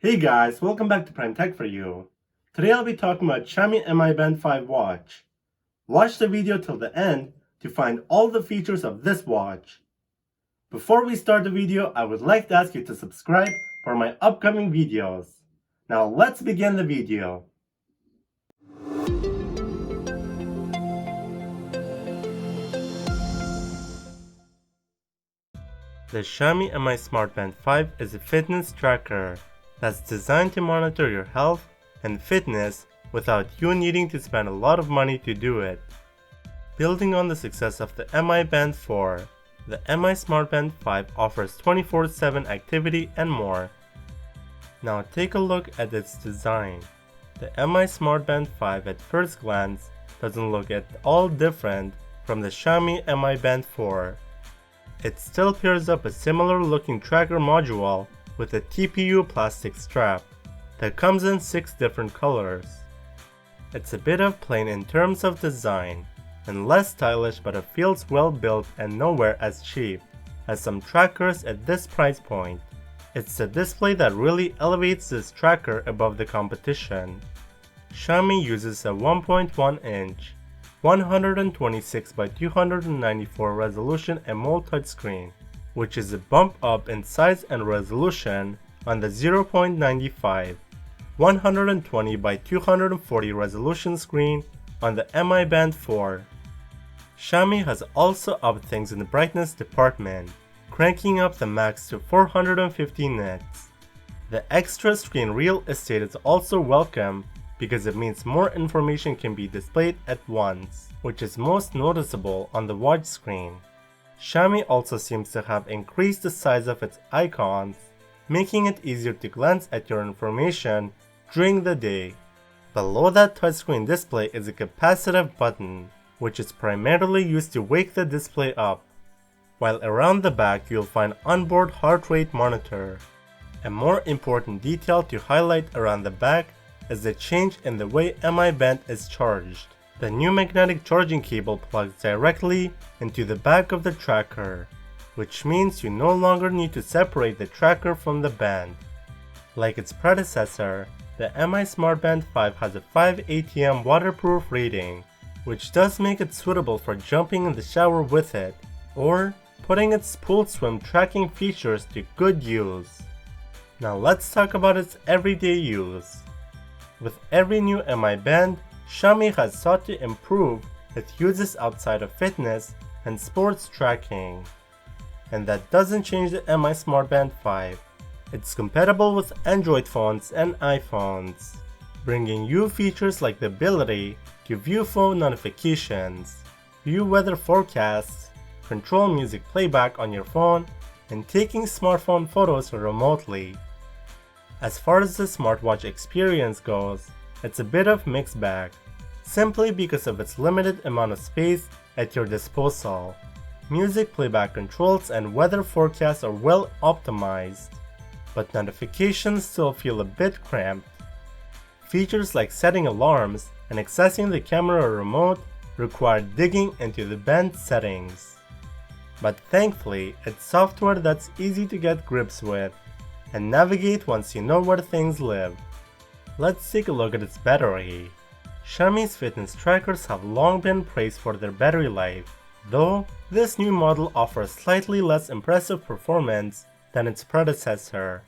Hey guys, welcome back to PrimeTech for you. Today I'll be talking about Xiaomi Mi Band 5 watch. Watch the video till the end to find all the features of this watch. Before we start the video, I would like to ask you to subscribe for my upcoming videos. Now let's begin the video. The Xiaomi Mi Smart Band 5 is a fitness tracker that's designed to monitor your health and fitness without you needing to spend a lot of money to do it. Building on the success of the Mi Band 4, the Mi Smart Band 5 offers 24/7 activity and more. Now take a look at its design. The Mi Smart Band 5 at first glance doesn't look at all different from the Xiaomi Mi Band 4. It still pairs up a similar looking tracker module with a TPU plastic strap that comes in 6 different colors. It's a bit of plain in terms of design and less stylish, but it feels well built and nowhere as cheap as some trackers at this price point. It's the display that really elevates this tracker above the competition. Xiaomi uses a 1.1-inch 126 by 294 resolution AMOLED touchscreen, which is a bump up in size and resolution on the 0.95 120 by 240 resolution screen on the Mi Band 4. Xiaomi has also upped things in the brightness department, cranking up the max to 450 nits. The extra screen real estate is also welcome because it means more information can be displayed at once, which is most noticeable on the watch screen. Xiaomi also seems to have increased the size of its icons, making it easier to glance at your information during the day. Below that touchscreen display is a capacitive button, which is primarily used to wake the display up, while around the back you'll find onboard heart rate monitor. A more important detail to highlight around the back is the change in the way Mi Band is charged. The new magnetic charging cable plugs directly into the back of the tracker, which means you no longer need to separate the tracker from the band. Like its predecessor, the Mi Smart Band 5 has a 5 ATM waterproof rating, which does make it suitable for jumping in the shower with it, or putting its pool swim tracking features to good use. Now let's talk about its everyday use. With every new Mi Band, Xiaomi has sought to improve its uses outside of fitness and sports tracking. And that doesn't change the Mi Smart Band 5. It's compatible with Android phones and iPhones, bringing you features like the ability to view phone notifications, view weather forecasts, control music playback on your phone, and taking smartphone photos remotely. As far as the smartwatch experience goes, it's a bit of mixed bag, simply because of its limited amount of space at your disposal. Music playback controls and weather forecasts are well optimized, but notifications still feel a bit cramped. Features like setting alarms and accessing the camera remote require digging into the band settings. But thankfully, it's software that's easy to get grips with and navigate once you know where things live. Let's take a look at its battery. Xiaomi's fitness trackers have long been praised for their battery life, though this new model offers slightly less impressive performance than its predecessor.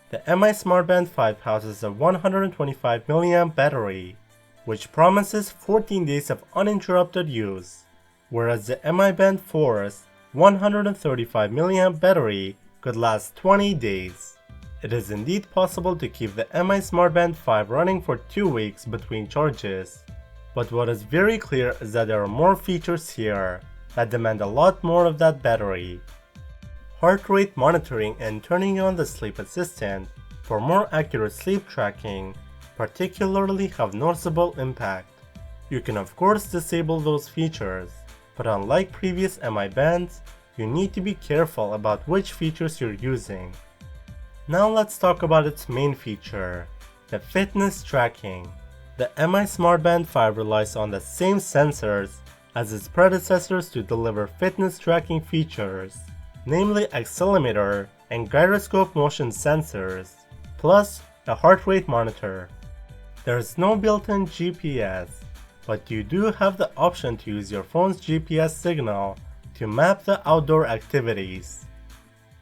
The Mi Smart Band 5 houses a 125 mAh battery, which promises 14 days of uninterrupted use, whereas the Mi Band 4's 135 mAh battery could last 20 days. It is indeed possible to keep the Mi Smart Band 5 running for 2 weeks between charges, but what is very clear is that there are more features here that demand a lot more of that battery. Heart rate monitoring and turning on the sleep assistant for more accurate sleep tracking particularly have noticeable impact. You can of course disable those features, but unlike previous Mi Bands, you need to be careful about which features you're using. Now let's talk about its main feature, the fitness tracking. The Mi Smart Band 5 relies on the same sensors as its predecessors to deliver fitness tracking features, namely accelerometer and gyroscope motion sensors. plus a heart rate monitor. There's no built-in GPS, but you do have the option to use your phone's GPS signal to map the outdoor activities.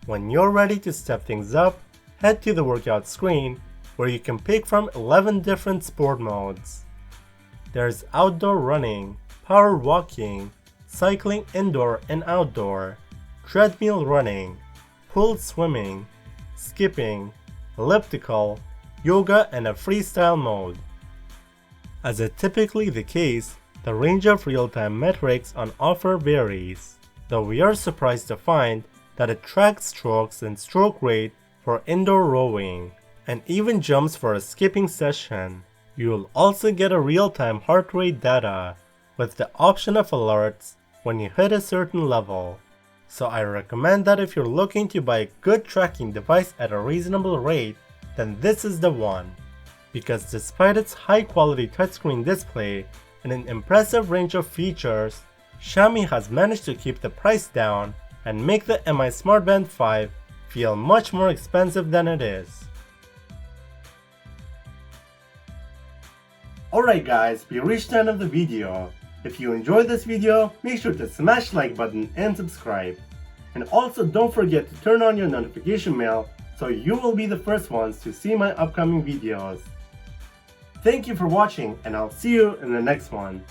When you're ready to step things up, head to the workout screen where you can pick from 11 different sport modes. There's outdoor running, power walking, cycling indoor and outdoor, treadmill running, pool swimming, skipping, elliptical, yoga, and a freestyle mode. As is typically the case, the range of real-time metrics on offer varies, though we are surprised to find that it tracks strokes and stroke rate for indoor rowing, and even jumps for a skipping session. You will also get a real-time heart rate data, with the option of alerts when you hit a certain level. So I recommend that if you're looking to buy a good tracking device at a reasonable rate, then this is the one. Because despite its high-quality touchscreen display and an impressive range of features, Xiaomi has managed to keep the price down and make the Mi Smart Band 5 feel much more expensive than it is. Alright guys, we reached the end of the video. If you enjoyed this video, make sure to smash the like button and subscribe. And also don't forget to turn on your notification bell so you will be the first ones to see my upcoming videos. Thank you for watching, and I'll see you in the next one.